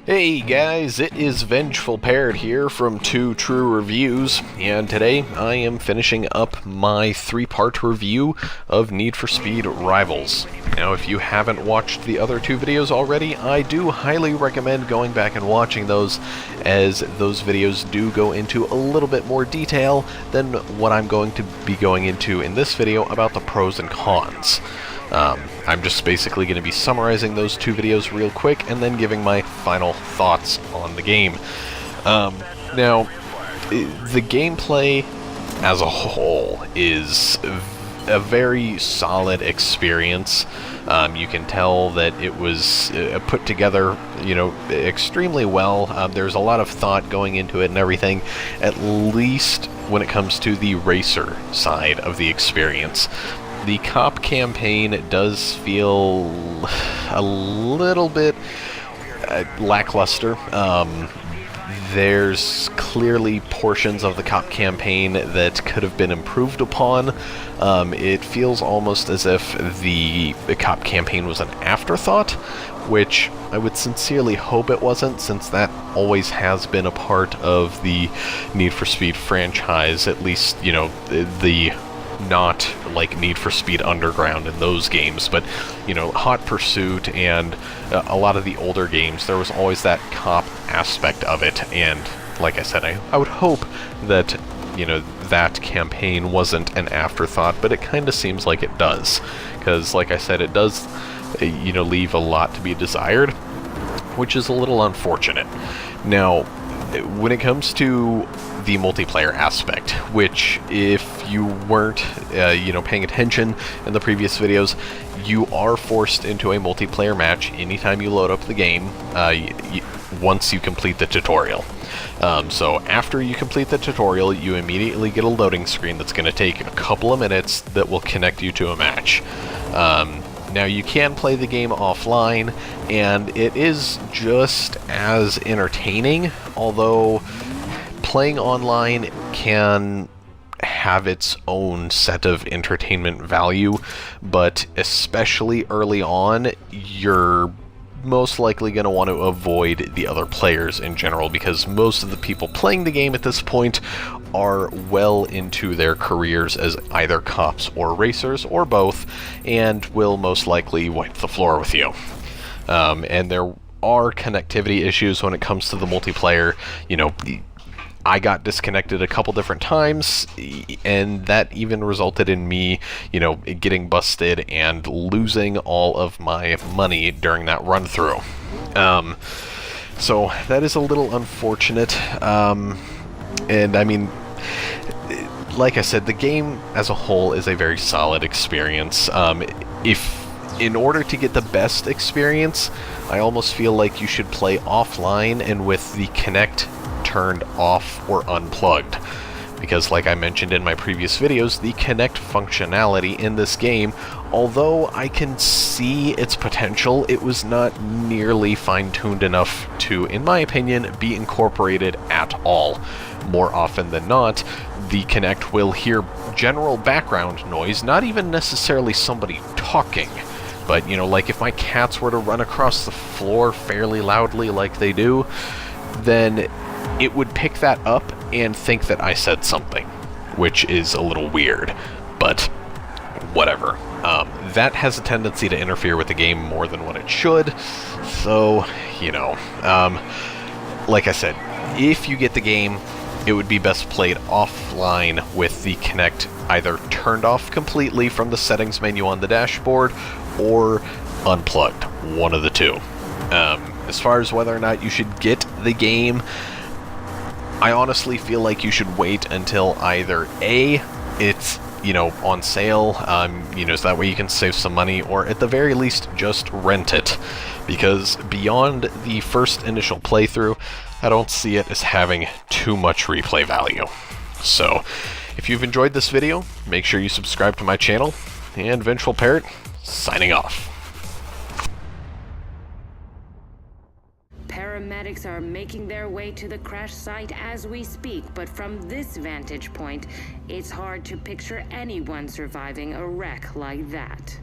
Hey guys, it is Vengeful Parrot here from Two True Reviews, and today I am finishing up my 3-part review of Need for Speed Rivals. Now, if you haven't watched the other 2 videos already, I do highly recommend going back and watching those, as those videos do go into a little bit more detail than what I'm going to be going into in this video about the pros and cons. I'm just basically going to be summarizing those 2 videos real quick and then giving my final thoughts on the game. Now, the gameplay as a whole is a very solid experience. You can tell that it was put together, extremely well. There's a lot of thought going into it and everything, at least when it comes to the racer side of the experience. The cop campaign does feel a little bit lackluster. There's clearly portions of the cop campaign that could have been improved upon. It feels almost as if the cop campaign was an afterthought, which I would sincerely hope it wasn't, since that always has been a part of the Need for Speed franchise, at least, the not like Need for Speed Underground in those games, but Hot Pursuit and a lot of the older games, there was always that cop aspect of it. And like I said, I would hope that that campaign wasn't an afterthought, but it kind of seems like it does, because like I said, it does leave a lot to be desired, which is a little unfortunate. Now, when it comes to the multiplayer aspect, which if you weren't paying attention in the previous videos, you are forced into a multiplayer match anytime you load up the game, once you complete the tutorial. So after you complete the tutorial, you immediately get a loading screen that's going to take a couple of minutes that will connect you to a match. Now, you can play the game offline, and it is just as entertaining, although playing online can have its own set of entertainment value, but especially early on, you're most likely going to want to avoid the other players in general, because most of the people playing the game at this point are well into their careers as either cops or racers, or both, and will most likely wipe the floor with you. And there are connectivity issues when it comes to the multiplayer. I got disconnected a couple different times, and that even resulted in me, getting busted and losing all of my money during that run-through. So that is a little unfortunate, and I mean, like I said, the game as a whole is a very solid experience. In order to get the best experience, I almost feel like you should play offline and with the Kinect turned off or unplugged, because like I mentioned in my previous videos, the Kinect functionality in this game, although I can see its potential, it was not nearly fine-tuned enough to, in my opinion, be incorporated at all. More often than not, the Kinect will hear general background noise, not even necessarily somebody talking, but like if my cats were to run across the floor fairly loudly like they do, then it would pick that up and think that I said something, which is a little weird, but whatever. That has a tendency to interfere with the game more than what it should, so, like I said, if you get the game, it would be best played offline with the Kinect either turned off completely from the settings menu on the dashboard, or unplugged, one of the two. As far as whether or not you should get the game, I honestly feel like you should wait until either A, it's, on sale, so that way you can save some money, or at the very least, just rent it. Because beyond the first initial playthrough, I don't see it as having too much replay value. So, if you've enjoyed this video, make sure you subscribe to my channel, and Vengeful Parrot, signing off. Paramedics are making their way to the crash site as we speak, but from this vantage point, it's hard to picture anyone surviving a wreck like that.